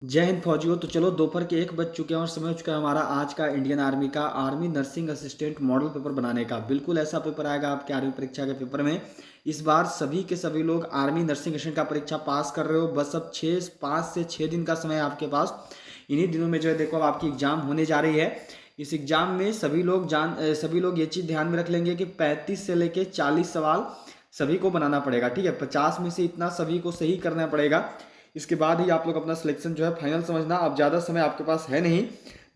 जय हिंद फौजियों। तो चलो दोपहर के 1 बज चुके हैं और समय हो चुका है हमारा आज का इंडियन आर्मी का army nursing assistant model paper बनाने का। बिल्कुल ऐसा पेपर आएगा आपके आर्मी परीक्षा के पेपर में। इस बार सभी के सभी लोग आर्मी नर्सिंग असिस्टेंट का परीक्षा पास कर रहे हो। बस अब 5 से 6 दिन का समय है आपके पास। इन्हीं दिनों में जो है देखो अब आपकी एग्जाम होने जा रही है। इस एग्जाम में सभी लोग ये चीज़ ध्यान में रख लेंगे कि 35 से लेके 40 सवाल सभी को बनाना पड़ेगा। ठीक है, 50 में से इतना सभी को सही करना पड़ेगा। इसके बाद ही आप लोग अपना सिलेक्शन जो है फाइनल समझना। अब ज़्यादा समय आपके पास है नहीं।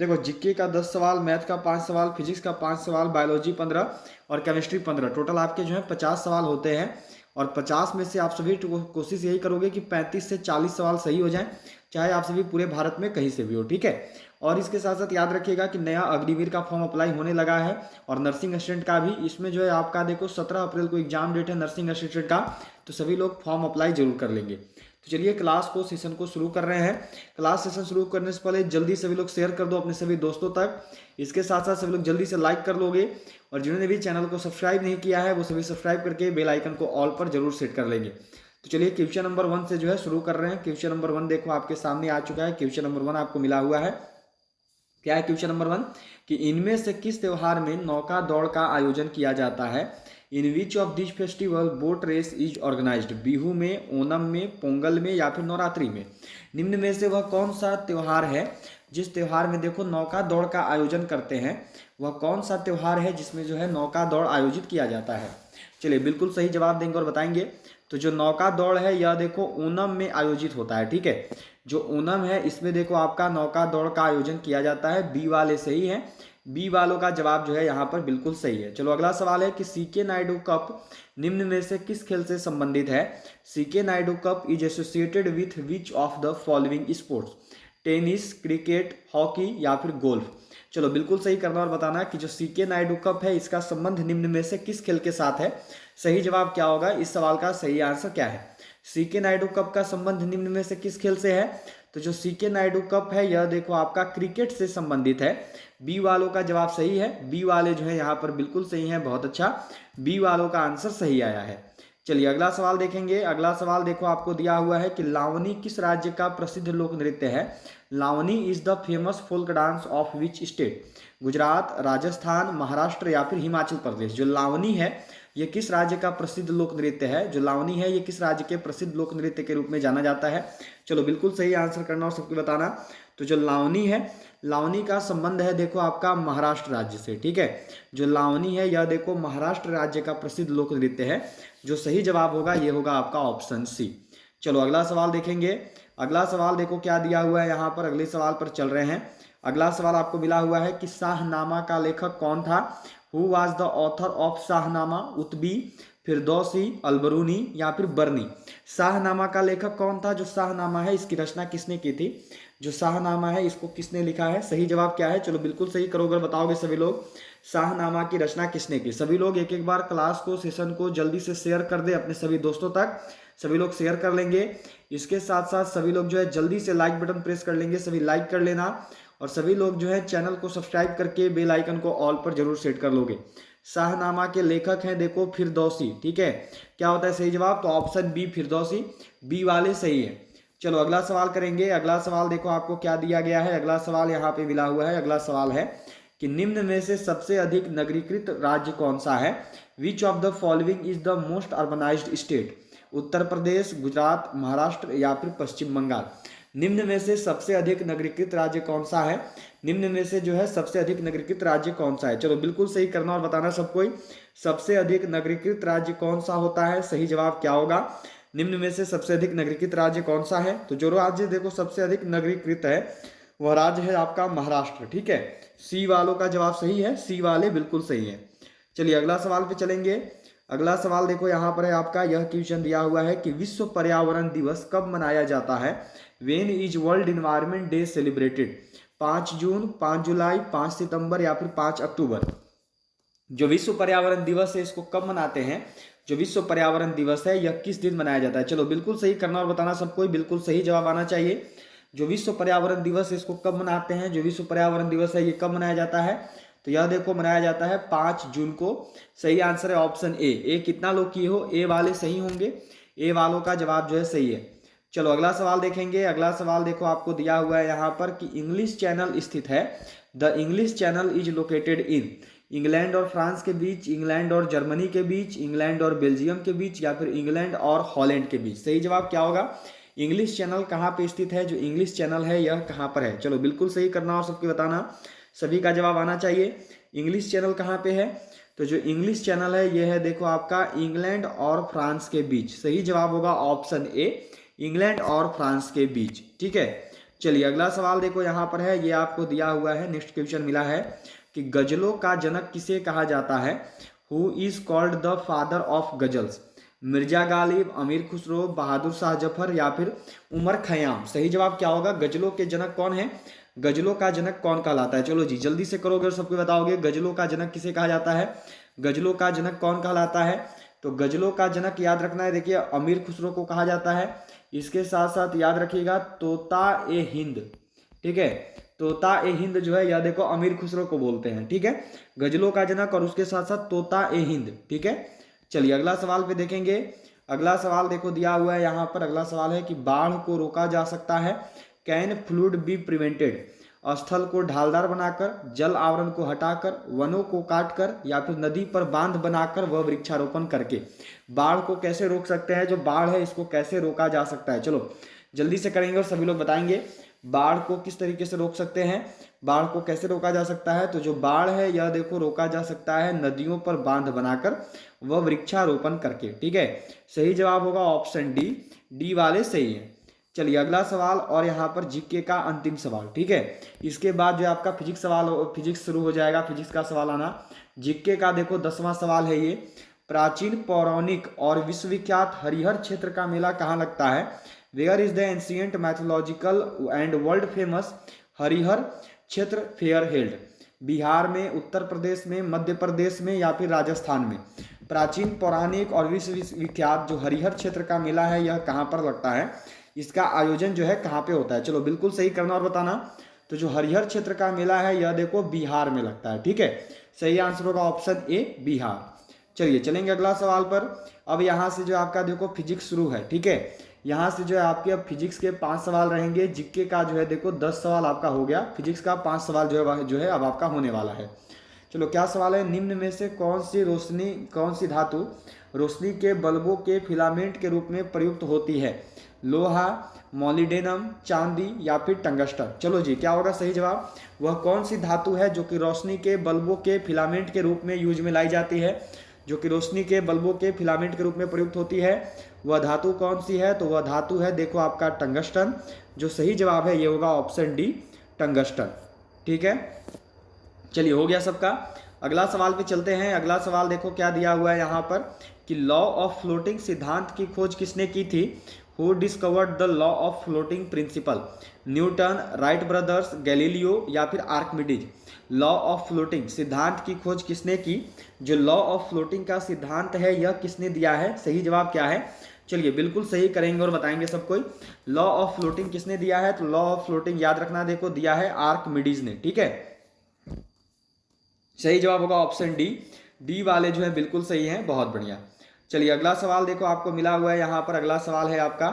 देखो जीके का 10 सवाल, मैथ का 5 सवाल, फिजिक्स का 5 सवाल, बायोलॉजी 15 और केमिस्ट्री 15, टोटल आपके जो है 50 सवाल होते हैं। और 50 में से आप सभी कोशिश यही करोगे कि 35 से 40 सवाल सही हो जाएं, चाहे आप सभी पूरे भारत में कहीं से भी हो। ठीक है, और इसके साथ साथ याद रखिएगा कि नया अग्निवीर का फॉर्म अप्लाई होने लगा है और नर्सिंग असिस्टेंट का भी। इसमें जो है आपका देखो 17 अप्रैल को एग्जाम डेट है नर्सिंग असिस्टेंट का, तो सभी लोग फॉर्म अप्लाई जरूर कर लेंगे। तो चलिए क्लास को सेशन को शुरू कर रहे हैं। क्लास सेशन शुरू करने से पहले जल्दी सभी लोग शेयर कर दो अपने सभी दोस्तों तक। इसके साथ साथ सभी लोग जल्दी से लाइक कर लोगे और जिन्होंने भी चैनल को सब्सक्राइब नहीं किया है वो सभी सब्सक्राइब करके बेल आइकन को ऑल पर जरूर सेट कर लेंगे। तो चलिए क्वेश्चन नंबर 1 से जो है शुरू कर रहे हैं। क्वेश्चन नंबर 1 देखो आपके सामने आ चुका है। क्वेश्चन नंबर 1 आपको मिला हुआ है। क्या है क्वेश्चन नंबर 1 कि इनमें से किस त्योहार में नौका दौड़ का आयोजन किया जाता है। In which of this festival boat race is organised. Bihu में, ओनम में, पोंगल में या फिर नवरात्रि में। निम्न में से वह कौन सा त्योहार है जिस त्योहार में देखो नौका दौड़ का आयोजन करते हैं। वह कौन सा त्योहार है जिसमें जो है नौका दौड़ आयोजित किया जाता है। चलिए बिल्कुल सही जवाब देंगे और बताएंगे। तो जो नौका दौड़ है यह देखो ओनम में आयोजित होता है। ठीक है, जो ओनम है इसमें देखो आपका नौका दौड़ का आयोजन किया जाता है। बी वाले सही है, बी वालों का जवाब जो है यहाँ पर बिल्कुल सही है। चलो अगला सवाल है कि सीके नायडू कप निम्न में से किस खेल से संबंधित है। C K Nayudu cup is associated with which of the following sports. Tennis, cricket, hockey या फिर गोल्फ। चलो बिल्कुल सही करना और बताना कि जो सीके नायडू कप है इसका संबंध निम्न में से किस खेल के साथ है। सही जवाब क्या होगा, इस सवाल का सही आंसर क्या है। सीके नायडू कप का संबंध निम्न में से किस खेल से है। तो जो सीके नायडू कप है यह देखो आपका क्रिकेट से संबंधित है। बी वालों का जवाब सही है, बी वाले जो है यहाँ पर बिल्कुल सही है, बहुत अच्छा, बी वालों का आंसर सही आया है। चलिए अगला सवाल देखेंगे। अगला सवाल देखो आपको दिया हुआ है कि लावनी किस राज्य का प्रसिद्ध लोक नृत्य है। Lavani is the famous folk dance of which state. Gujarat, Rajasthan, Maharashtra या फिर हिमाचल प्रदेश। जो लावनी है ये किस राज्य का प्रसिद्ध लोक नृत्य है। जो लावनी है ये किस राज्य के प्रसिद्ध लोक नृत्य के रूप में जाना जाता है। चलो बिल्कुल सही आंसर करना और सबको बताना। तो जो लावनी है, लावनी का संबंध है देखो आपका महाराष्ट्र राज्य से। ठीक है, जो लावनी है यह देखो महाराष्ट्र राज्य का प्रसिद्ध लोक नृत्य है। जो सही जवाब होगा ये होगा आपका ऑप्शन सी। चलो अगला सवाल देखेंगे। अगला सवाल देखो क्या दिया हुआ है यहाँ पर, अगले सवाल पर चल रहे हैं। अगला सवाल आपको मिला हुआ है कि शाहनामा का लेखक कौन था। Who was the author of Shahnameh. Utbi, Firdausi, Alberuni या फिर बर्नी। शाहनामा का लेखक कौन था। जो शाहनामा है इसकी रचना किसने की थी। जो शाहनामा है इसको किसने लिखा है। सही जवाब क्या है, चलो बिल्कुल सही करोगे, बताओगे सभी लोग। शाहनामा की रचना किसने की। सभी लोग एक एक बार क्लास को सेशन को जल्दी से शेयर कर दे अपने सभी दोस्तों तक। सभी लोग शेयर कर लेंगे। इसके साथ साथ सभी लोग जो है जल्दी से लाइक बटन प्रेस कर लेंगे, सभी लाइक कर लेना। और सभी लोग जो है चैनल को सब्सक्राइब करके बेल आइकन को ऑल पर जरूर सेट कर लोगे। शाहनामा के लेखक हैं देखो फिरदौसी। ठीक है, क्या होता है सही जवाब, तो ऑप्शन बी फिरदौसी, बी वाले सही है। चलो अगला सवाल करेंगे। अगला सवाल देखो आपको क्या दिया गया है। अगला सवाल यहाँ पे मिला हुआ है। अगला सवाल है कि निम्न में से सबसे अधिक नगरीकृत राज्य कौन सा है। Which of the following is the most urbanised state. Uttar Pradesh, Gujarat, Maharashtra या फिर पश्चिम बंगाल। निम्न में से सबसे अधिक नगरीकृत राज्य कौन सा है। निम्न में से जो है सबसे अधिक नगरीकृत राज्य कौन सा है। चलो बिल्कुल सही करना और बताना सबको। सबसे अधिक नगरीकृत राज्य कौन सा होता है, सही जवाब क्या होगा। निम्न में से सबसे अधिक नगरीकृत राज्य कौन सा है। तो जो राज्य देखो सबसे अधिक नगरीकृत है वह राज्य है आपका महाराष्ट्र। ठीक है, सी वालों का जवाब सही है, सी वाले बिल्कुल सही है। चलिए अगला सवाल पे चलेंगे। अगला सवाल देखो यहाँ पर है आपका, यह क्वेश्चन दिया हुआ है कि विश्व पर्यावरण दिवस कब मनाया जाता है। When is world environment day celebrated. 5 जून, 5 जुलाई, 5 सितंबर या फिर 5 अक्टूबर। जो विश्व पर्यावरण दिवस है इसको कब मनाते हैं। जो विश्व पर्यावरण दिवस है यह किस दिन मनाया जाता है। चलो बिल्कुल सही करना और बताना सबको, बिल्कुल सही जवाब आना चाहिए। जो विश्व पर्यावरण दिवस है इसको कब मनाते हैं। जो विश्व पर्यावरण दिवस है ये कब मनाया जाता है। तो यह देखो मनाया जाता है 5 जून को। सही आंसर है ऑप्शन ए। कितना लोग किए हो, ए वाले सही होंगे, ए वालों का जवाब जो है सही है। चलो अगला सवाल देखेंगे। अगला सवाल देखो आपको दिया हुआ है यहाँ पर कि इंग्लिश चैनल स्थित है। The English channel is located in England और फ्रांस के बीच, इंग्लैंड और जर्मनी के बीच, इंग्लैंड और बेल्जियम के बीच, या फिर इंग्लैंड और हॉलैंड के बीच। सही जवाब क्या होगा? इंग्लिश चैनल कहाँ पे स्थित है? जो इंग्लिश चैनल है यह कहाँ पर है? चलो बिल्कुल सही करना और सबके बताना, सभी का जवाब आना चाहिए। इंग्लिश चैनल कहाँ पे है? तो जो इंग्लिश चैनल है यह है देखो आपका इंग्लैंड और फ्रांस के बीच। सही जवाब होगा ऑप्शन ए, इंग्लैंड और फ्रांस के बीच। ठीक है, चलिए अगला सवाल देखो यहाँ पर है, ये आपको दिया हुआ है, नेक्स्ट क्वेश्चन मिला है कि गजलों का जनक किसे कहा जाता है? Who is called the father of ghazals? Mirza Ghalib, अमीर खुसरो, बहादुर शाह जफर, या फिर उमर खयाम। सही जवाब क्या होगा? गजलों के जनक कौन है? गजलों का जनक कौन कहलाता है? चलो जी जल्दी से करोगे और सबको बताओगे गजलों का जनक किसे कहा जाता है, गजलों का जनक कौन कहलाता है? तो गजलों का जनक याद रखना है, देखिए अमीर खुसरो को कहा जाता है। इसके साथ साथ याद रखिएगा तोता ए हिंद, ठीक है, तोता ए हिंद जो है यह देखो अमीर खुसरो को बोलते हैं। ठीक है, गजलों का जनक और उसके साथ साथ तोता ए हिंद। ठीक है, चलिए अगला सवाल पे देखेंगे। अगला सवाल देखो दिया हुआ है यहाँ पर। अगला सवाल है कि बाढ़ को रोका जा सकता है, कैन फ्लूड बी प्रिवेंटेड? स्थल को ढालदार बनाकर, जल आवरण को हटाकर, वनों को काटकर, या फिर नदी पर बांध बनाकर व वृक्षारोपण करके। बाढ़ को कैसे रोक सकते हैं? जो बाढ़ है इसको कैसे रोका जा सकता है? चलो जल्दी से करेंगे और सभी लोग बताएंगे बाढ़ को किस तरीके से रोक सकते हैं, बाढ़ को कैसे रोका जा सकता है। तो जो बाढ़ है यह देखो रोका जा सकता है नदियों पर बांध बनाकर व वृक्षारोपण करके। ठीक है, सही जवाब होगा ऑप्शन डी, डी वाले सही है। चलिए अगला सवाल, और यहाँ पर जीके का अंतिम सवाल। ठीक है, इसके बाद जो आपका फिजिक्स सवाल, फिजिक्स शुरू हो जाएगा, फिजिक्स का सवाल आना। जीके का देखो 10वां सवाल है ये, प्राचीन पौराणिक और विश्वविख्यात हरिहर क्षेत्र का मेला कहाँ लगता है? Where is the ancient mythological and world famous Harihar Kshetra fair held? Bihar में, उत्तर प्रदेश में, मध्य प्रदेश में, या फिर राजस्थान में? प्राचीन पौराणिक और विश्वविख्यात जो हरिहर क्षेत्र का मेला है यह कहाँ पर लगता है, इसका आयोजन जो है कहाँ पे होता है? चलो बिल्कुल सही करना और बताना। तो जो हरिहर क्षेत्र का मेला है यह देखो बिहार में लगता है। ठीक है, सही आंसर होगा ऑप्शन ए, बिहार। चलिए चलेंगे अगला सवाल पर। अब यहाँ से जो आपका देखो फिजिक्स शुरू है। ठीक है, यहाँ से जो है आपके अब फिजिक्स के 5 सवाल रहेंगे। जीके का जो है देखो 10 सवाल आपका हो गया, फिजिक्स का 5 सवाल जो है अब आपका होने वाला है। चलो क्या सवाल है? निम्न में से कौन सी धातु रोशनी के बल्बों के फिलामेंट के रूप में प्रयुक्त होती है? लोहा, मोलिडेनम, चांदी, या फिर टंगस्टन? चलो जी क्या होगा सही जवाब? वह कौन सी धातु है जो कि रोशनी के बल्बों के फिलामेंट के रूप में यूज में लाई जाती है, जो कि रोशनी के बल्बों के फिलामेंट के रूप में प्रयुक्त होती है? वह धातु कौन सी है? तो वह धातु है देखो आपका टंगस्टन। जो सही जवाब है ये होगा ऑप्शन डी, टंगस्टन। ठीक है, चलिए हो गया सबका। अगला सवाल पे चलते हैं। अगला सवाल देखो क्या दिया हुआ है यहाँ पर कि लॉ ऑफ फ्लोटिंग सिद्धांत की खोज किसने की थी? Who discovered the law of floating principle? Newton, Wright brothers, Galileo, या फिर आर्किमिडीज? लॉ ऑफ फ्लोटिंग सिद्धांत की खोज किसने की? जो लॉ ऑफ फ्लोटिंग का सिद्धांत है यह किसने दिया है? सही जवाब क्या है? चलिए बिल्कुल सही करेंगे और बताएंगे सब कोई। लॉ ऑफ फ्लोटिंग किसने दिया है? तो लॉ ऑफ फ्लोटिंग याद रखना देखो दिया है आर्किमिडीज ने। ठीक है, सही जवाब होगा ऑप्शन डी, डी वाले जो है बिल्कुल सही हैं, बहुत बढ़िया। चलिए अगला सवाल देखो आपको मिला हुआ है यहाँ पर। अगला सवाल है आपका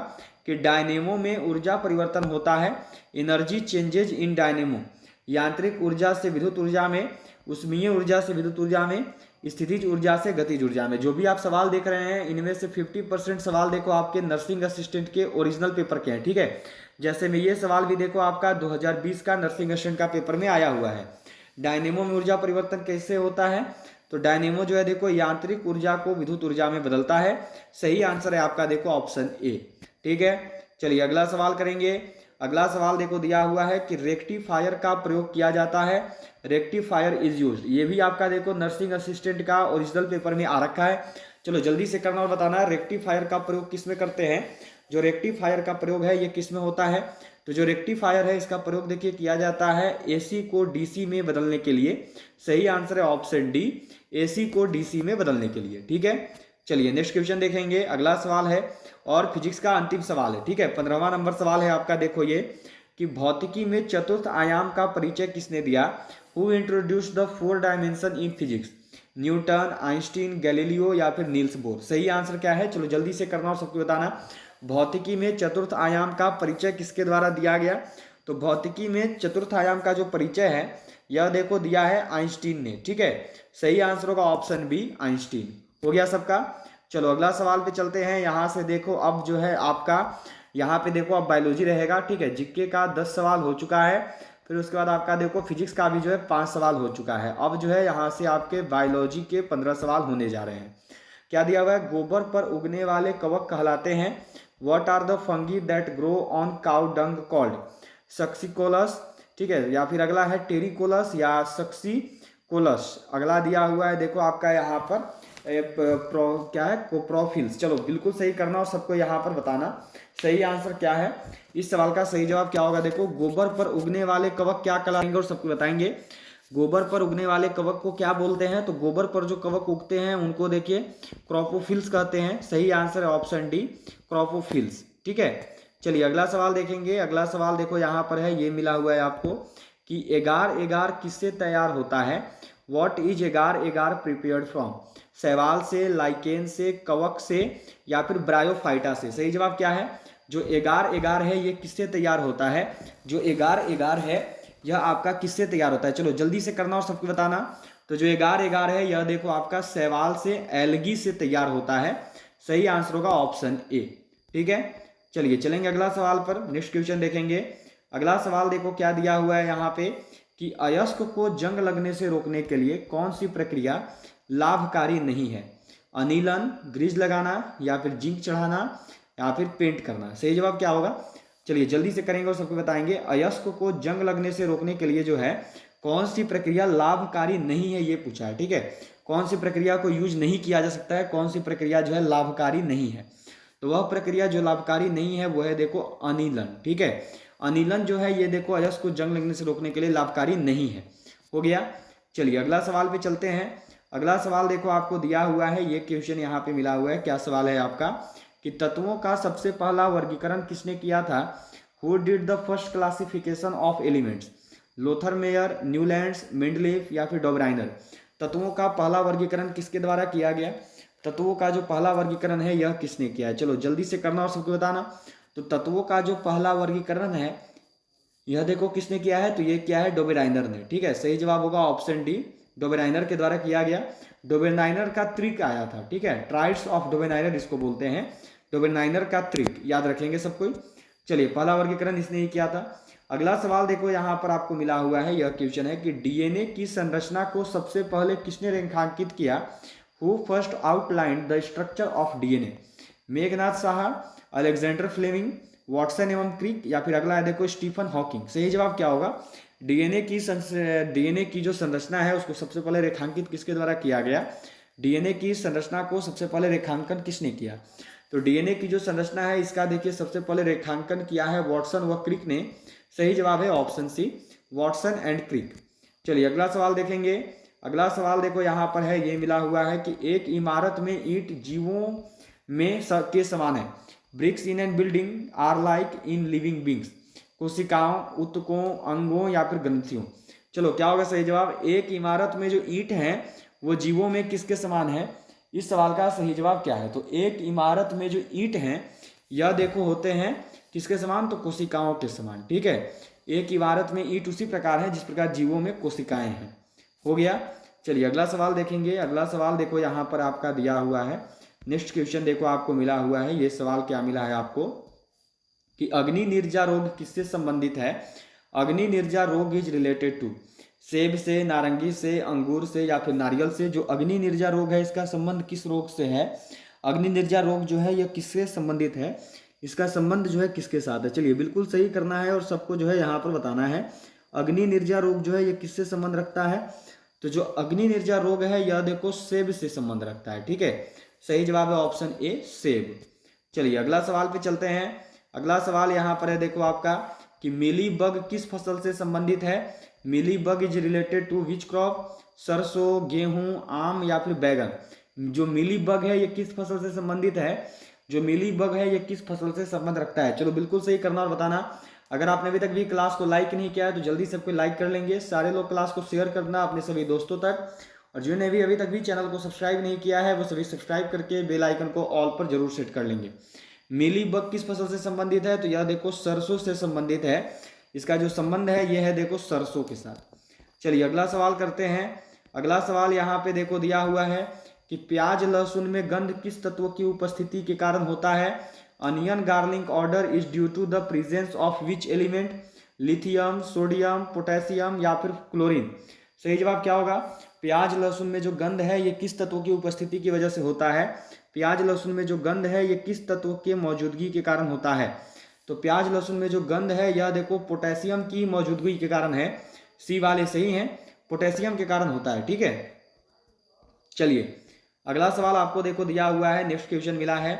कि डायनेमो में ऊर्जा परिवर्तन होता है, एनर्जी चेंजेज इन डायनेमो। यांत्रिक ऊर्जा से विद्युत ऊर्जा में, उष्मीय ऊर्जा से विद्युत ऊर्जा में, स्थितिज ऊर्जा से गतिज ऊर्जा में। जो भी आप सवाल देख रहे हैं इनमें से 50% सवाल देखो आपके नर्सिंग असिस्टेंट के ओरिजिनल पेपर के हैं। ठीक है, जैसे में ये सवाल भी देखो आपका 2020 का नर्सिंग असिस्टेंट का पेपर में आया हुआ है। डायनेमो में ऊर्जा परिवर्तन कैसे होता है? तो डायनेमो जो है देखो यांत्रिक ऊर्जा को विद्युत ऊर्जा में बदलता है। सही आंसर है आपका देखो ऑप्शन ए। ठीक है, चलिए अगला सवाल करेंगे। अगला सवाल देखो दिया हुआ है कि रेक्टिफायर का प्रयोग किया जाता है, रेक्टिफायर इज यूज्ड। ये भी आपका देखो नर्सिंग असिस्टेंट का ओरिजिनल पेपर में आ रखा है। चलो जल्दी से करना और बताना रेक्टिफायर का प्रयोग किस में करते हैं? जो रेक्टिफायर का प्रयोग है ये किस में होता है? तो जो रेक्टिफायर है इसका प्रयोग देखिए किया जाता है एसी को डीसी में बदलने के लिए। सही आंसर है ऑप्शन डी, एसी को डीसी में बदलने के लिए। ठीक है, चलिए नेक्स्ट क्वेश्चन देखेंगे। अगला सवाल है और फिजिक्स का अंतिम सवाल है। ठीक है, 15वां नंबर सवाल है आपका। देखो ये कि भौतिकी में चतुर्थ आयाम का परिचय किसने दिया? Who introduce the 4 dimension in physics? Newton, Einstein, Galileo, या फिर नील्स बोर? सही आंसर क्या है? चलो जल्दी से करना और सबको बताना। भौतिकी में चतुर्थ आयाम का परिचय किसके द्वारा दिया गया? तो भौतिकी में चतुर्थ आयाम का जो परिचय है यह देखो दिया है आइंस्टीन ने। ठीक है, सही आंसर होगा ऑप्शन बी, आइंस्टीन। हो गया सबका। चलो अगला सवाल पे चलते हैं। यहाँ से देखो अब जो है आपका यहाँ पे देखो अब बायोलॉजी रहेगा। ठीक है, जीके का 10 सवाल हो चुका है, फिर उसके बाद आपका देखो फिजिक्स का भी जो है 5 सवाल हो चुका है। अब जो है यहाँ से आपके बायोलॉजी के 15 सवाल होने जा रहे हैं। क्या दिया हुआ है? गोबर पर उगने वाले कवक कहलाते हैं। What are the fungi that grow on cow dung called? Saxicolous, ठीक है, या फिर अगला है टेरिकोलस या सक्सिकोलस। अगला दिया हुआ है देखो आपका यहाँ पर क्या है? कोप्रोफिल्स। चलो बिल्कुल सही करना और सबको यहाँ पर बताना सही आंसर क्या है। इस सवाल का सही जवाब क्या होगा? देखो गोबर पर उगने वाले कवक क्या कहलाएंगे और सबको बताएंगे। गोबर पर उगने वाले कवक को क्या बोलते हैं? तो गोबर पर जो कवक उगते हैं उनको देखिए क्रोपोफिल्स कहते हैं। सही आंसर है ऑप्शन डी, क्रोपोफिल्स। ठीक है, चलिए अगला सवाल देखेंगे। अगला सवाल देखो यहाँ पर है, ये मिला हुआ है आपको कि एगार एगार किससे तैयार होता है? व्हाट इज एगार एगार प्रिपेयर्ड फ्रॉम? शैवाल से, लाइकेन से, कवक से या फिर ब्रायोफाइटा से? सही जवाब क्या है? जो एगार एगार है ये किससे तैयार होता है? जो एगार एगार है यह आपका किससे तैयार होता है? चलो जल्दी से करना और सबको बताना। तो जो एगार एगार है यह देखो आपका शैवाल से, एल्गी से तैयार होता है। सही आंसर होगा ऑप्शन ए। ठीक है, चलिए चलेंगे अगला सवाल पर। नेक्स्ट क्वेश्चन देखेंगे। अगला सवाल देखो क्या दिया हुआ है यहाँ पे कि अयस्क को जंग लगने से रोकने के लिए कौन सी प्रक्रिया लाभकारी नहीं है? अनिलन, ग्रीज लगाना या फिर जिंक चढ़ाना या फिर पेंट करना? सही जवाब क्या होगा? चलिए जल्दी से करेंगे और सबको बताएंगे। अयस्क को जंग लगने से रोकने के लिए जो है कौन सी प्रक्रिया लाभकारी नहीं है ये पूछा है। ठीक है, कौन सी प्रक्रिया को यूज नहीं किया जा सकता है, कौन सी प्रक्रिया जो है लाभकारी नहीं है? तो वह प्रक्रिया जो लाभकारी नहीं है वो है देखो अनिलन। ठीक है, अनिलन जो है ये देखो अयस्क को जंग लगने से रोकने के लिए लाभकारी नहीं है। हो गया। चलिए अगला सवाल पे चलते हैं। अगला सवाल देखो आपको दिया हुआ है, ये क्वेश्चन यहाँ पे मिला हुआ है। क्या सवाल है आपका कि तत्वों का सबसे पहला वर्गीकरण किसने किया था? Who did the first classification of elements? Lothar Meyer, Newlands, Mendeleev या फिर डॉबराइनर? तत्वों का पहला वर्गीकरण किसके द्वारा किया गया? तत्वों का जो पहला वर्गीकरण है यह किसने किया है? चलो जल्दी से करना और सबको बताना। तो तत्वों का जो पहला वर्गीकरण है यह देखो किसने किया है? तो ये किया है डॉबराइनर ने। ठीक है, सही जवाब होगा ऑप्शन डी, डॉबराइनर के द्वारा किया गया। डॉबराइनर का त्रिक आया था। ठीक है, ट्राइड्स ऑफ डॉबराइनर इसको बोलते हैं। डॉबराइनर का त्रिक याद रखेंगे सब कोई। चलिए पहला वर्गीकरण इसने ही किया था। अगला सवाल देखो यहाँ पर आपको मिला हुआ है, यह क्वेश्चन है कि डीएनए की संरचना को सबसे पहले किसने रेखांकित किया? Who first outlined the structure of DNA? Meghnath Saha, Alexander Fleming, Watson एवं क्रिक या फिर अगला है देखो स्टीफन हॉकिंग? सही जवाब क्या होगा? डीएनए की जो संरचना है उसको सबसे पहले रेखांकित किसके द्वारा किया गया? डीएनए की संरचना को सबसे पहले रेखांकन किसने किया? तो डीएनए की जो संरचना है इसका देखिए सबसे पहले रेखांकन किया है वॉटसन व क्रिक ने। सही जवाब है option C, Watson and Crick. चलिए अगला सवाल देखेंगे। अगला सवाल देखो यहाँ पर है, ये मिला हुआ है कि एक इमारत में ईंट जीवों में के समान है। Bricks in an building are like in living beings? कोशिकाओं, ऊतकों, अंगों या फिर ग्रंथियों? चलो क्या होगा सही जवाब? एक इमारत में जो ईंट है वो जीवों में किसके समान है? इस सवाल का सही जवाब क्या है? तो एक इमारत में जो ईंट हैं यह देखो होते हैं किसके समान? तो कोशिकाओं के समान। ठीक है, एक इमारत में ईंट उसी प्रकार है जिस प्रकार जीवों में कोशिकाएं हैं। हो गया। चलिए अगला सवाल देखेंगे। अगला सवाल देखो यहाँ पर आपका दिया हुआ है। नेक्स्ट क्वेश्चन देखो आपको मिला हुआ है। ये सवाल क्या मिला है आपको कि अग्नि निर्जा रोग किससे संबंधित है? अग्नि निर्जा रोग इज रिलेटेड टू? सेब से, नारंगी से, अंगूर से या फिर नारियल से? जो अग्नि निर्जा रोग है इसका संबंध किस रोग से है? अग्नि निर्जा रोग जो है यह किससे संबंधित है? इसका संबंध जो है किसके साथ है? चलिए बिल्कुल सही करना है और सबको जो है यहाँ पर बताना है। अग्नि निर्जा रोग जो है यह किससे संबंध रखता है? तो जो अग्नि निर्जा रोग है यह देखो सेब से संबंध रखता है। ठीक है, सही जवाब है ऑप्शन ए, सेब। चलिए अगला सवाल पे चलते हैं। अगला सवाल यहाँ पर है देखो आपका कि मिली बग किस फसल से संबंधित है? Mealy bug is related to which crop? सरसों, गेहूं, आम या फिर बैगन? जो मिली बग है ये किस फसल से संबंधित है? जो मिली बग है ये किस फसल से संबंध रखता है? चलो बिल्कुल सही करना और बताना। अगर आपने अभी तक भी क्लास को लाइक नहीं किया है तो जल्दी सबको लाइक कर लेंगे। सारे लोग क्लास को शेयर करना अपने सभी दोस्तों तक, और जिन्होंने भी अभी तक भी चैनल को सब्सक्राइब नहीं किया है वो सभी सब्सक्राइब करके बेल आइकन को ऑल पर जरूर सेट कर लेंगे। मीलीबग किस फसल से संबंधित है? तो यह देखो सरसों से संबंधित है। इसका जो संबंध है यह है देखो सरसों के साथ। चलिए अगला सवाल करते हैं। अगला सवाल यहाँ पे देखो दिया हुआ है कि प्याज लहसुन में गंध किस तत्व की उपस्थिति के कारण होता है? Onion garlic odour is due to the presence of which element? Lithium, sodium, potassium या फिर क्लोरीन? सही जवाब क्या होगा? प्याज लहसुन में जो गंध है ये किस तत्व की उपस्थिति की वजह से होता है? प्याज लहसुन में जो गंध है ये किस तत्व के मौजूदगी के कारण होता है? तो प्याज लहसुन में जो गंध है यह देखो पोटेशियम की मौजूदगी के कारण है। सी वाले सही हैं, पोटेशियम के कारण होता है। ठीक है, चलिए अगला सवाल आपको देखो दिया हुआ है, नेक्स्ट क्वेश्चन मिला है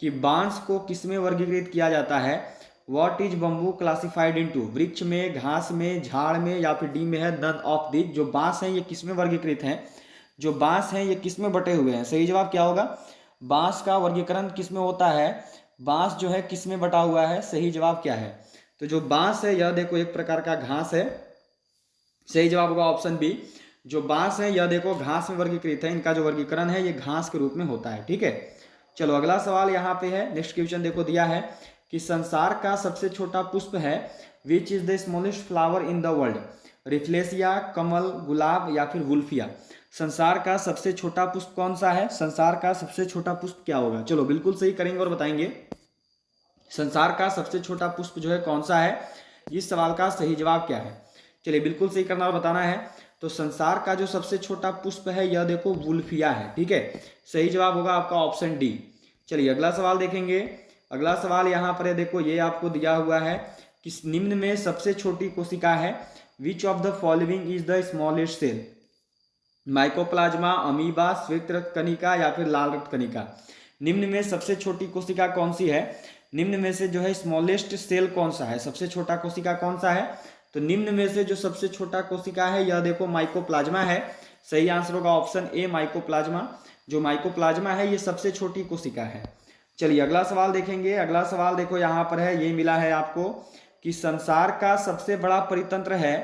कि बांस को किसमें वर्गीकृत किया जाता है? What is bamboo classified into? वृक्ष में, घास में, झाड़ में या फिर डी में है नन ऑफ दिस। जो बांस हैं ये किसमें वर्गीकृत हैं? जो बांस हैं ये किसमें बटे हुए हैं? सही जवाब क्या होगा? बांस का वर्गीकरण किसमें होता है? बांस जो है किसमें बटा हुआ है? सही जवाब क्या है? तो जो बांस है यह देखो एक प्रकार का घास है। सही जवाब होगा ऑप्शन बी। जो बांस है यह देखो घास में वर्गीकृत है। इनका जो वर्गीकरण है ये घास के रूप में होता है। ठीक है, चलो अगला सवाल यहाँ पे है, नेक्स्ट क्वेश्चन देखो दिया है कि संसार का सबसे छोटा पुष्प है which is the smallest flower in the world? Rafflesia, कमल, गुलाब या फिर वुल्फिया? संसार का सबसे छोटा पुष्प कौन सा है? संसार का सबसे छोटा पुष्प क्या होगा? चलो बिल्कुल सही करेंगे और बताएंगे संसार का सबसे छोटा पुष्प जो है कौन सा है। इस सवाल का सही जवाब क्या है? चलिए बिल्कुल सही करना और बताना है। तो संसार का जो सबसे छोटा पुष्प है यह देखो वुल्फिया है। ठीक है, सही जवाब होगा आपका ऑप्शन डी। चलिए अगला सवाल देखेंगे। अगला सवाल यहाँ पर है देखो, ये आपको दिया हुआ है कि निम्न में सबसे छोटी कोशिका है। Which of the following is the smallest cell? Mycoplasma, amoeba, श्वेत रक्त कणिका या फिर लाल रक्त कणिका? निम्न में सबसे छोटी कोशिका कौन सी है? निम्न में से जो है स्मॉलेस्ट सेल कौन सा है? सबसे छोटा कोशिका कौन सा है? तो निम्न में से जो सबसे छोटा कोशिका है यह देखो माइकोप्लाज्मा है। सही आंसर होगा ऑप्शन ए माइकोप्लाज्मा। जो माइकोप्लाज्मा है ये सबसे छोटी कोशिका है। चलिए अगला सवाल देखेंगे। अगला सवाल देखो यहाँ पर है, ये मिला है आपको कि संसार का सबसे बड़ा परितंत्र है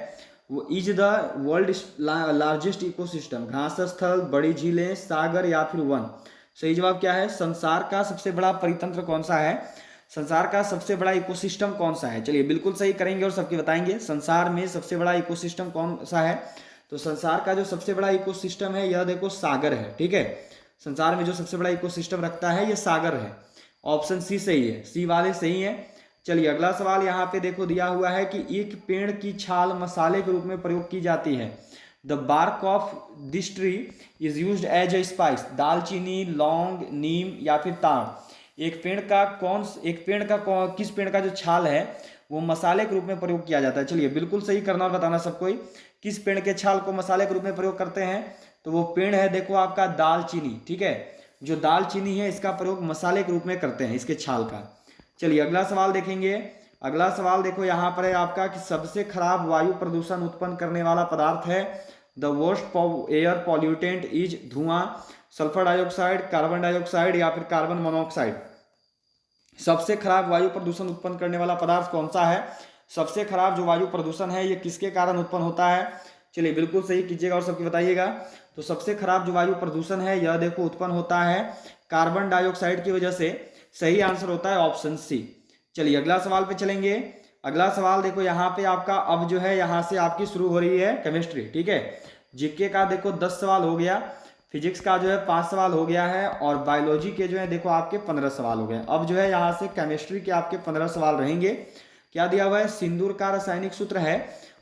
वो is the world largest ecosystem? घास स्थल, बड़ी झीलें, सागर या फिर वन? सही जवाब क्या है? संसार का सबसे बड़ा परितंत्र कौन सा है? संसार का सबसे बड़ा इकोसिस्टम कौन सा है? चलिए बिल्कुल सही करेंगे और सबके बताएंगे संसार में सबसे बड़ा इकोसिस्टम कौन सा है। तो संसार का जो सबसे बड़ा इकोसिस्टम है यह देखो सागर है। ठीक है, संसार में जो सबसे बड़ा इकोसिस्टम रखता है ये सागर है। ऑप्शन सी सही है, सी वाले सही है। चलिए अगला सवाल यहाँ पे देखो दिया हुआ है कि एक पेड़ की छाल मसाले के रूप में प्रयोग की जाती है। The bark of this tree is used as a spice? दालचीनी, लौंग, नीम या फिर ताड़? किस पेड़ का जो छाल है वो मसाले के रूप में प्रयोग किया जाता है? चलिए बिल्कुल सही करना और बताना सबको ही। किस पेड़ के छाल को मसाले के रूप में प्रयोग करते हैं? तो वो पेड़ है देखो आपका दालचीनी। ठीक है, जो दालचीनी है इसका प्रयोग मसाले के रूप में करते हैं, इसके छाल का। चलिए अगला सवाल देखेंगे। अगला सवाल देखो यहाँ पर है आपका कि सबसे खराब वायु प्रदूषण उत्पन्न करने वाला पदार्थ है। The worst air pollutant is धुआं, सल्फर डाइऑक्साइड, कार्बन डाइऑक्साइड या फिर कार्बन मोनोऑक्साइड? सबसे खराब वायु प्रदूषण उत्पन्न करने वाला पदार्थ कौन सा है? सबसे खराब जो वायु प्रदूषण है ये किसके कारण उत्पन्न होता है? चलिए बिल्कुल सही कीजिएगा और सबकी बताइएगा। तो सबसे खराब जो वायु प्रदूषण है यह देखो उत्पन्न होता है कार्बन डाइऑक्साइड की वजह से। सही आंसर होता है ऑप्शन सी। चलिए अगला सवाल पे चलेंगे। अगला सवाल देखो यहाँ पे आपका अब जो है यहाँ से आपकी शुरू हो रही है केमिस्ट्री। ठीक है, जीके का देखो 10 सवाल हो गया, फिजिक्स का जो है 5 सवाल हो गया है और बायोलॉजी के जो है देखो आपके 15 सवाल हो गए। अब जो है यहाँ से केमिस्ट्री के आपके 15 सवाल रहेंगे। क्या दिया हुआ है? सिंदूर का रासायनिक सूत्र है।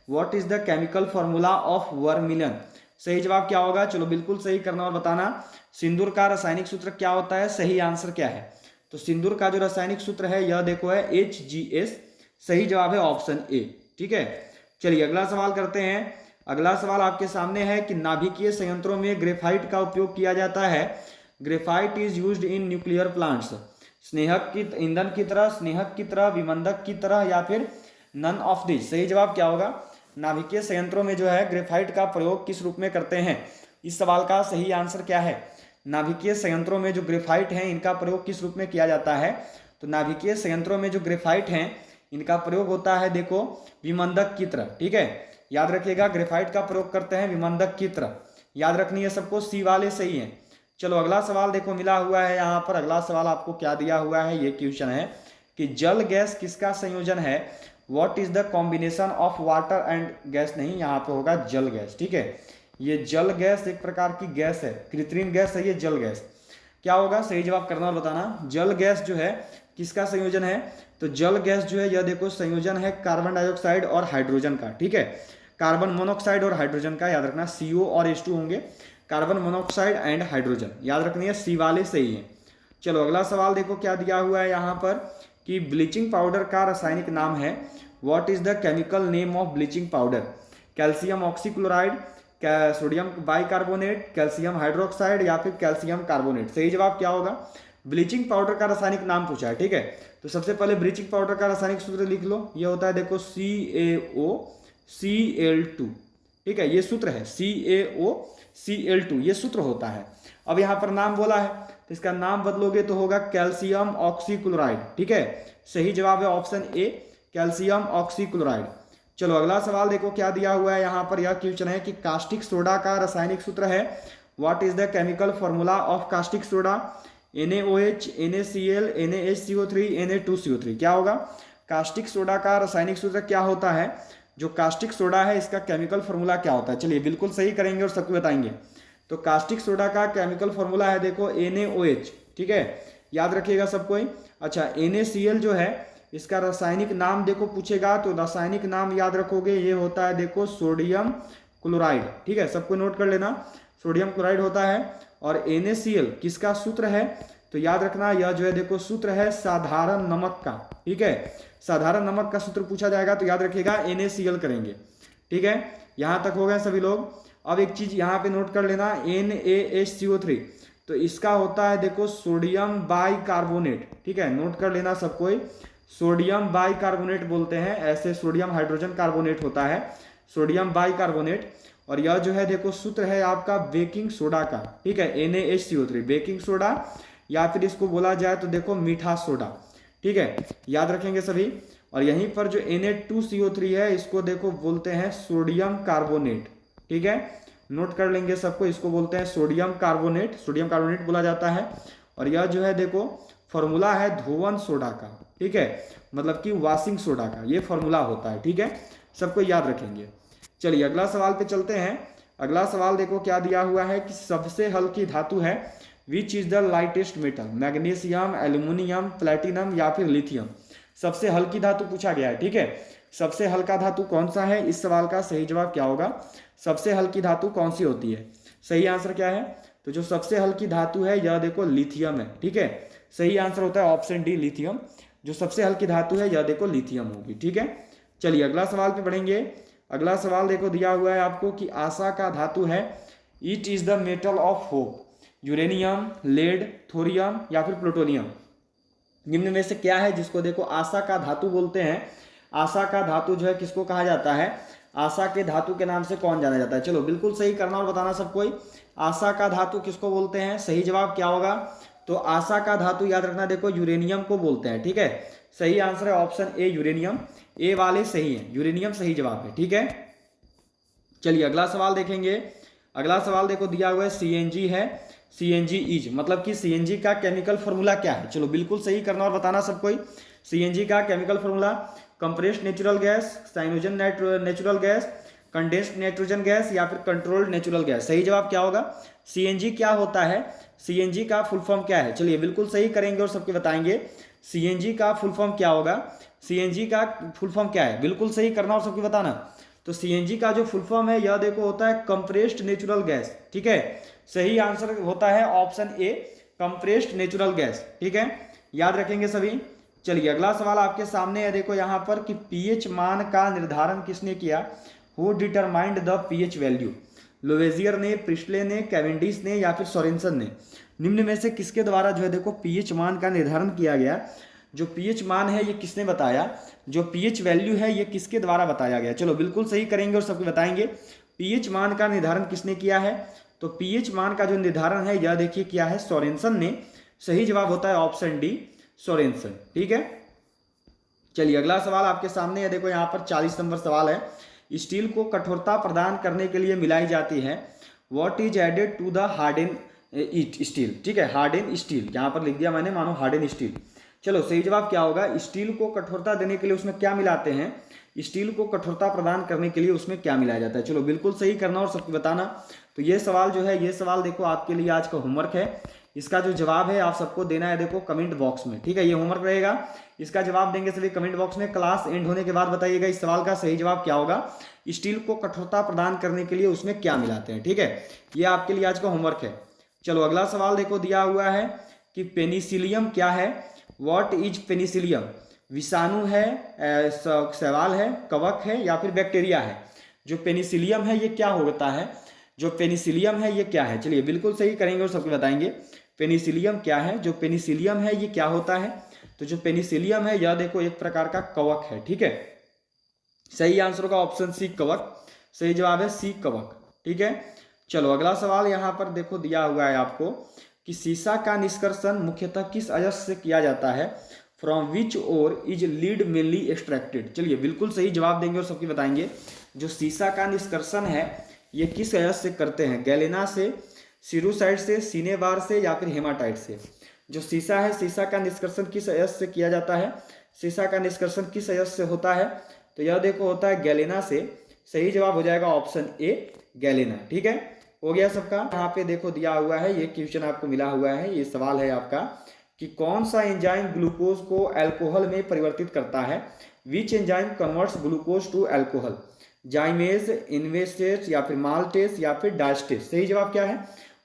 What is the chemical formula of vermilion? सही जवाब क्या होगा? चलो बिल्कुल सही करना और बताना। सिंदूर का रासायनिक सूत्र क्या होता है? सही आंसर क्या है? तो सिंदूर का जो रासायनिक सूत्र है यह देखो है HGS। सही जवाब है ऑप्शन ए। ठीक है, चलिए अगला सवाल करते हैं। अगला सवाल आपके सामने है कि नाभिकीय संयंत्रों में ग्रेफाइट का उपयोग किया जाता है। Graphite is used in nuclear plants? स्नेहक की ईंधन की तरह, स्नेहक की तरह, विमंदक की तरह या फिर नन ऑफ दिस? सही जवाब क्या होगा? नाभिकीय संयंत्रों में जो है ग्रेफाइट का प्रयोग किस रूप में करते हैं? इस सवाल का सही आंसर क्या है? नाभिकीय संयंत्रों में जो ग्रेफाइट है इनका प्रयोग किस रूप में किया जाता है? तो नाभिकीय संयंत्रों में जो ग्रेफाइट हैं इनका प्रयोग होता है देखो विमंदक की तरह। ठीक है, याद रखिएगा ग्रेफाइट का प्रयोग करते हैं विमंदक की तरह। याद रखनी है सबको, सी वाले सही है। चलो अगला सवाल देखो मिला हुआ है यहाँ पर। अगला सवाल आपको क्या दिया हुआ है, ये क्वेश्चन है कि जल गैस किसका संयोजन है, what is the combination of water and gas, नहीं यहाँ पे होगा जल गैस। ठीक है, ये जल गैस एक प्रकार की गैस है, कृत्रिम गैस है ये जल गैस। क्या होगा, सही जवाब करना और बताना। जल गैस जो है किसका संयोजन है, तो जल गैस जो है यह देखो संयोजन है कार्बन डाइऑक्साइड और हाइड्रोजन का। ठीक है, कार्बन मोनोऑक्साइड और हाइड्रोजन का, याद रखना CO और H2 होंगे, कार्बन मोनोऑक्साइड एंड हाइड्रोजन, याद रखनी है सी वाले सही है। चलो अगला सवाल देखो क्या दिया हुआ है यहाँ पर कि ब्लीचिंग पाउडर का रासायनिक नाम है, what is the chemical name of bleaching powder, calcium oxychloride, sodium bicarbonate, calcium hydroxide या फिर कैल्शियम कार्बोनेट। सही जवाब क्या होगा, ब्लीचिंग पाउडर का रासायनिक नाम पूछा है। ठीक है, तो सबसे पहले ब्लीचिंग पाउडर का रासायनिक सूत्र लिख लो, ये होता है देखो CaOCl2। ठीक है, ये सूत्र है CaOCl2, ये सूत्र होता है। अब यहाँ पर नाम बोला है तो इसका नाम बदलोगे तो होगा कैल्शियम ऑक्सीक्लोराइड। ठीक है, सही जवाब है ऑप्शन ए कैल्शियम ऑक्सीक्लोराइड। चलो अगला सवाल देखो क्या दिया हुआ है यहाँ पर। यह क्वेश्चन है कि कास्टिक सोडा का रासायनिक सूत्र है, what is the chemical formula of caustic soda, NaOH, NaCl, NaHCO3, Na2CO3। क्या होगा, कास्टिक सोडा का रासायनिक सूत्र क्या होता है, जो कास्टिक सोडा है इसका केमिकल फॉर्मूला क्या होता है। चलिए बिल्कुल सही करेंगे और सबको बताएंगे। तो कास्टिक सोडा का केमिकल फॉर्मूला है देखो NaOH। ठीक है, याद रखिएगा सब कोई। अच्छा, NaCl जो है इसका रासायनिक नाम देखो पूछेगा तो रासायनिक नाम याद रखोगे, ये होता है देखो सोडियम क्लोराइड। ठीक है, सबको नोट कर लेना, सोडियम क्लोराइड होता है। और NaCl किसका सूत्र है, तो याद रखना यह जो है देखो सूत्र है साधारण नमक का। ठीक है, साधारण नमक का सूत्र पूछा जाएगा तो याद रखिएगा NaCl करेंगे। ठीक है, यहां तक हो गए सभी लोग। अब एक चीज यहाँ पे नोट कर लेना, NaHCO3 तो इसका होता है देखो सोडियम बाइकार्बोनेट। ठीक है, नोट कर लेना सब कोई, सोडियम बाइकार्बोनेट बोलते हैं, ऐसे सोडियम हाइड्रोजन कार्बोनेट होता है सोडियम बाइकार्बोनेट। और यह जो है देखो सूत्र है आपका बेकिंग सोडा का। ठीक है, NaHCO3 बेकिंग सोडा, या फिर इसको बोला जाए तो देखो मीठा सोडा। ठीक है, याद रखेंगे सभी। और यहीं पर जो Na2CO3 है इसको देखो बोलते हैं सोडियम कार्बोनेट। ठीक है, नोट कर लेंगे सबको, इसको बोलते हैं सोडियम कार्बोनेट, सोडियम कार्बोनेट बोला जाता है। और यह जो है देखो फॉर्मूला है धोवन सोडा का। ठीक है, मतलब कि वॉशिंग सोडा का ये फॉर्मूला होता है। ठीक है, सबको याद रखेंगे। चलिए अगला सवाल पे चलते हैं। अगला सवाल देखो क्या दिया हुआ है कि सबसे हल्की धातु है, which is the lightest metal, magnesium, aluminium, platinum या फिर लिथियम। सबसे हल्की धातु पूछा गया है। ठीक है, सबसे हल्का धातु कौन सा है, इस सवाल का सही जवाब क्या होगा, सबसे हल्की धातु कौन सी होती है। सही आंसर क्या है, तो जो सबसे हल्की धातु है यह देखो लिथियम है। ठीक है, सही आंसर होता है ऑप्शन डी लिथियम, जो सबसे हल्की धातु है यह देखो लिथियम होगी। ठीक है, चलिए अगला सवाल पे बढ़ेंगे। अगला सवाल देखो दिया हुआ है आपको कि आशा का धातु है, it is the metal of hope, uranium, lead, thorium या फिर प्लूटोनियम। निम्न में से क्या है जिसको देखो आशा का धातु बोलते हैं। आशा का धातु जो है किसको कहा जाता है, आशा के धातु के नाम से कौन जाना जाता है। चलो बिल्कुल सही करना और बताना सब कोई, आशा का धातु किसको बोलते हैं। सही जवाब क्या होगा, तो आशा का धातु याद रखना देखो यूरेनियम को बोलते हैं। ठीक है, सही आंसर है ऑप्शन ए यूरेनियम, ए वाले सही है, यूरेनियम सही जवाब है। ठीक है, चलिए अगला सवाल देखेंगे। अगला सवाल देखो दिया हुआ है CNG है, CNG इज मतलब कि CNG का केमिकल फॉर्मूला क्या है। चलो बिल्कुल सही करना और बताना सब कोई, CNG का chemical formula compressed natural gas, Cyanogen natural gas, condensed nitrogen gas या फिर कंट्रोल्ड नेचुरल गैस। सही जवाब क्या होगा, CNG क्या होता है, CNG का फुल फॉर्म क्या है। चलिए बिल्कुल सही करेंगे और सबके बताएंगे CNG का फुल फॉर्म क्या होगा। CNG का फुल फॉर्म क्या है, बिल्कुल सही करना और सबके बताना। तो CNG का जो फुल फॉर्म है यह देखो होता है कंप्रेस्ड नेचुरल गैस। ठीक है, सही आंसर होता है option A compressed natural gas. ठीक है, याद रखेंगे सभी। चलिए अगला सवाल आपके सामने है देखो यहाँ पर कि pH मान का निर्धारण किसने किया, who determined the pH value, Lavoisier ने, प्रिस्टले ने, कैवेंडिश ने या फिर सोरेनसन ने। निम्न में से किसके द्वारा जो है देखो pH मान का निर्धारण किया गया। जो pH मान है ये किसने बताया, जो pH वैल्यू है ये किसके द्वारा बताया गया। चलो बिल्कुल सही करेंगे और सबको बताएंगे pH मान का निर्धारण किसने किया है। तो pH मान का जो निर्धारण है यह देखिए क्या है, सोरेनसन ने। सही जवाब होता है ऑप्शन डी सोरेनसन। ठीक है, चलिए अगला सवाल आपके सामने है देखो यहाँ पर 40 नंबर सवाल है, स्टील को कठोरता प्रदान करने के लिए मिलाई जाती है, what is added to the it steel, ठीक है, हार्डन स्टील, यहाँ पर लिख दिया मैंने, मानो हार्डन स्टील। चलो सही जवाब क्या होगा, स्टील को कठोरता देने के लिए उसमें क्या मिलाते हैं, स्टील को कठोरता प्रदान करने के लिए उसमें क्या मिलाया जाता है। चलो बिल्कुल सही करना और सबको बताना। तो ये सवाल जो है, ये सवाल देखो आपके लिए आज का होमवर्क है। इसका जो जवाब है आप सबको देना है, देखो कमेंट बॉक्स में, ठीक है, ये होमवर्क रहेगा। इसका जवाब देंगे सभी कमेंट बॉक्स में। क्लास एंड होने के बाद बताइएगा इस सवाल का सही जवाब क्या होगा, स्टील को कठोरता प्रदान करने के लिए उसमें क्या मिलाते हैं, ठीक है। ये आपके लिए आज का होमवर्क है। चलो अगला सवाल देखो दिया हुआ है कि पेनिसिलियम क्या है। व्हाट इज पेनिसिलियम, विषाणु है, सवाल है, कवक है या फिर बैक्टीरिया है। जो पेनिसिलियम है ये क्या होता है, जो पेनिसिलियम है ये क्या है। चलिए बिल्कुल सही करेंगे और सबको बताएंगे पेनिसिलियम क्या है। जो पेनिसिलियम है ये क्या होता है, तो जो पेनिसिलियम है यह देखो एक प्रकार का कवक है, ठीक है। सही आंसर होगा ऑप्शन सी, कवक। सही जवाब है सी, कवक, ठीक है। चलो अगला सवाल यहाँ पर देखो दिया हुआ है आपको कि सीसा का निष्कर्षण मुख्यतः किस अयस्क से किया जाता है। From which ore is lead mainly extracted. चलिए बिल्कुल सही जवाब देंगे और सबकी बताएंगे जो सीसा का निष्कर्षण है ये किस अयस्क से करते हैं, गैलेना से, सिरुसाइड से, सिनेबार से या फिर हेमाटाइट से। जो सीसा है, सीसा का निष्कर्षण किस अयस्क से किया जाता है, सीसा का निष्कर्षण किस अयस्क से होता है, तो यह देखो होता है गैलेना से। सही जवाब हो जाएगा ऑप्शन ए, गैलेना, ठीक है। हो गया सबका। यहाँ पे देखो दिया हुआ है, ये क्वेश्चन आपको मिला हुआ है, ये सवाल है आपका कि कौन सा एंजाइम ग्लूकोज को अल्कोहल में परिवर्तित करता है। Which enzyme converts glucose to alcohol, zymase, invertase या फिर माल्टेज या फिर डायस्टेज। सही जवाब क्या है,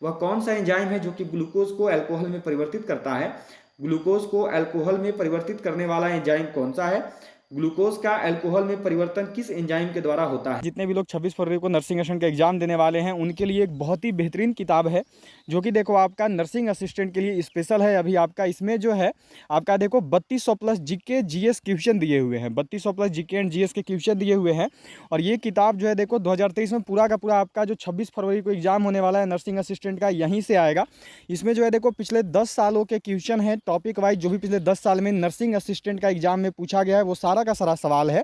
वह कौन सा एंजाइम है जो कि ग्लूकोज को अल्कोहल में परिवर्तित करता है। ग्लूकोज को अल्कोहल में परिवर्तित करने वाला एंजाइम कौन सा है, ग्लूकोज का अल्कोहल में परिवर्तन किस एंजाइम के द्वारा होता है। जितने भी लोग 26 फरवरी को नर्सिंग असिस्टेंट का एग्जाम देने वाले हैं उनके लिए एक बहुत ही बेहतरीन किताब है जो कि देखो आपका नर्सिंग असिस्टेंट के लिए स्पेशल है। अभी आपका इसमें जो है आपका देखो 3200 प्लस जीके जीएस क्वेश्चन दिए हुए हैं, 3200 प्लस जीके एंड जीएस के क्वेश्चन दिए हुए हैं। और ये किताब जो है देखो 2023 में पूरा का पूरा आपका जो 26 फरवरी को एग्जाम होने वाला है नर्सिंग असिस्टेंट का यहीं से आएगा। इसमें जो है देखो पिछले 10 सालों के क्वेश्चन है टॉपिक वाइज, जो भी पिछले 10 साल में नर्सिंग असिस्टेंट का एग्जाम में पूछा गया है वो सारा का सारा सवाल है।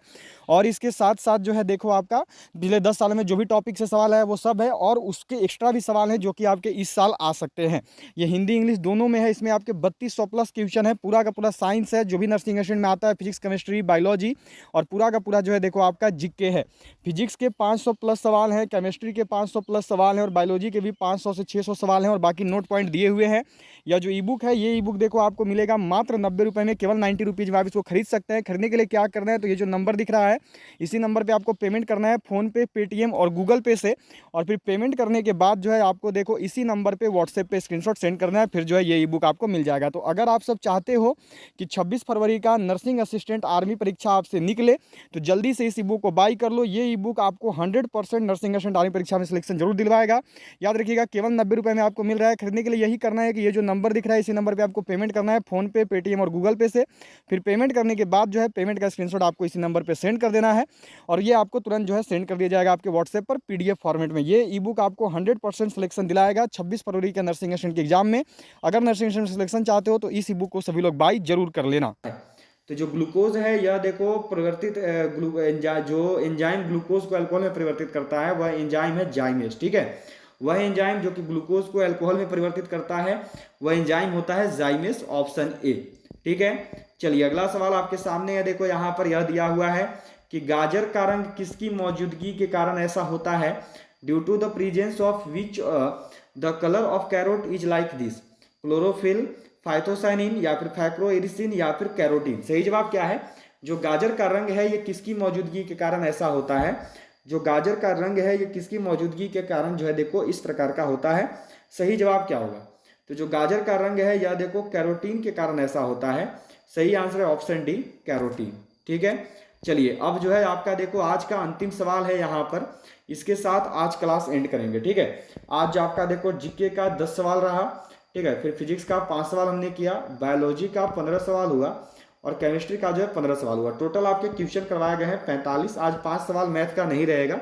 और इसके साथ साथ जो है देखो आपका पिछले 10 साल में जो भी टॉपिक से सवाल है वो सब है और उसके एक्स्ट्रा भी सवाल हैं जो कि आपके इस साल आ सकते हैं। ये हिंदी इंग्लिश दोनों में है। इसमें आपके 3200 प्लस क्वेश्चन है, पूरा का पूरा साइंस है जो भी नर्सिंग असिस्टेंट में आता है, फिजिक्स, केमिस्ट्री, बायोलॉजी और पूरा का पूरा जो है देखो आपका जीके है। फिजिक्स के 500 प्लस सवाल हैं, केमिस्ट्री के 500 प्लस सवाल हैं और बायोलॉजी के भी 500 से 600 सवाल हैं और बाकी नोट पॉइंट दिए हुए हैं। यह जो ई बुक है ये ई बुक देखो आपको मिलेगा मात्र 90 रुपये में, केवल 90 रुपीज़ में आप इसको खरीद सकते हैं। खरीदने के लिए क्या करना है, तो ये जो नंबर दिख रहा है इसी नंबर पे आपको पेमेंट करना है, फ़ोनपे, पेटीएम और गूगल पे से। और फिर पेमेंट करने के बाद जो है आपको देखो इसी नंबर पे व्हाट्सएप पे स्क्रीनशॉट सेंड करना है, फिर जो है ये ई बुक आपको मिल जाएगा। तो अगर आप सब चाहते हो कि 26 फरवरी का नर्सिंग असिस्टेंट आर्मी परीक्षा आपसे निकले तो जल्दी से इस ई बुक को बाई कर लो। ये ई बुक आपको 100% नर्सिंग असिस्टेंट आर्मी परीक्षा में सिलेक्शन जरूर दिलवाएगा। याद रखिएगा केवल 90 रुपये में आपको मिल रहा है। खरीदने के लिए यही करना है कि ये जो नंबर दिख रहा है इसी नंबर पर आपको पेमेंट करना है, फ़ोनपे, पेटीएम और गूगल पे से। फिर पेमेंट करने के बाद जो है पेमेंट का स्क्रीनशॉट आपको इसी नंबर पर सेंड कर देना है और ये आपको तुरंत जो है सेंड कर दिया जाएगा आपके व्हाट्सएप पर पीडीएफ फॉर्मेट में। ये ई बुक आपको 100% सिलेक्शन दिलाएगा 26 फरवरी के नर्सिंग असिस्टेंट के एग्जाम में। अगर नर्सिंग असिस्टेंट में सिलेक्शन चाहते हो तो इस ई बुक को सभी लोग बाई जरूर कर लेना। तो जो ग्लूकोज है यह देखो परिवर्तित जो एंजाइम ग्लूकोज को अल्कोहल में परिवर्तित करता है वह एंजाइम है जाइमेज, ठीक है। वह एंजाइम जो कि ग्लूकोज को अल्कोहल में परिवर्तित करता है वह एंजाइम होता है जाइमेज, ऑप्शन ए, ठीक है। चलिए अगला सवाल आपके सामने है, देखो यहाँ पर यह दिया हुआ है कि गाजर का रंग किसकी मौजूदगी के कारण ऐसा होता है। Due to the presence of which the colour of carrot is like this, chlorophyll, phytocyanin या फिर फैक्रोइरिसिन या फिर कैरोटीन। सही जवाब क्या है, जो गाजर का रंग है ये किसकी मौजूदगी के कारण ऐसा होता है। जो गाजर का रंग है ये किसकी मौजूदगी के कारण जो है देखो इस प्रकार का होता है। सही जवाब क्या होगा, तो जो गाजर का रंग है यह देखो कैरोटीन के कारण ऐसा होता है। सही आंसर है ऑप्शन डी, कैरोटीन, ठीक है। चलिए अब जो है आपका देखो आज का अंतिम सवाल है यहाँ पर, इसके साथ आज क्लास एंड करेंगे, ठीक है। आज आपका देखो जीके का 10 सवाल रहा, ठीक है। फिर फिजिक्स का 5 सवाल हमने किया, बायोलॉजी का 15 सवाल हुआ और केमिस्ट्री का जो है 15 सवाल हुआ। टोटल आपके क्वेश्चन करवाए गए हैं 45। आज 5 सवाल मैथ का नहीं रहेगा,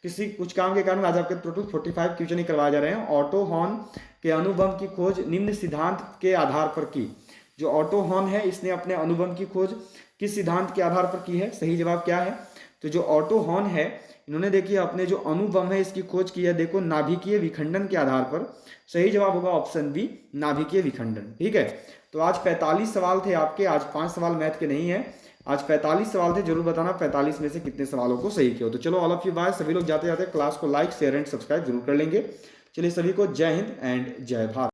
किसी कुछ काम के कारण आज आपके टोटल 45 क्वेश्चन ही करवाए जा रहे हैं। ऑटो हॉर्न के अनुभव की खोज निम्न सिद्धांत के आधार पर की। जो ऑटो हॉर्न है इसने अपने अनुभव की खोज किस सिद्धांत के आधार पर की है। सही जवाब क्या है, तो जो ऑटो हॉर्न है, इन्होंने देखिए अपने जो अणु बम है इसकी खोज की है, देखो नाभिकीय विखंडन के आधार पर। सही जवाब होगा ऑप्शन बी, नाभिकीय विखंडन। ठीक है, तो आज 45 सवाल थे आपके, आज 5 सवाल मैथ के नहीं है, आज 45 सवाल थे। जरूर बताना 45 में से कितने सवालों को सही किया हो। तो चलो ऑल ऑफ यू बाय, सभी लोग जाते जाते क्लास को लाइक शेयर एंड सब्सक्राइब जरूर कर लेंगे। चलिए सभी को जय हिंद एंड जय भारत।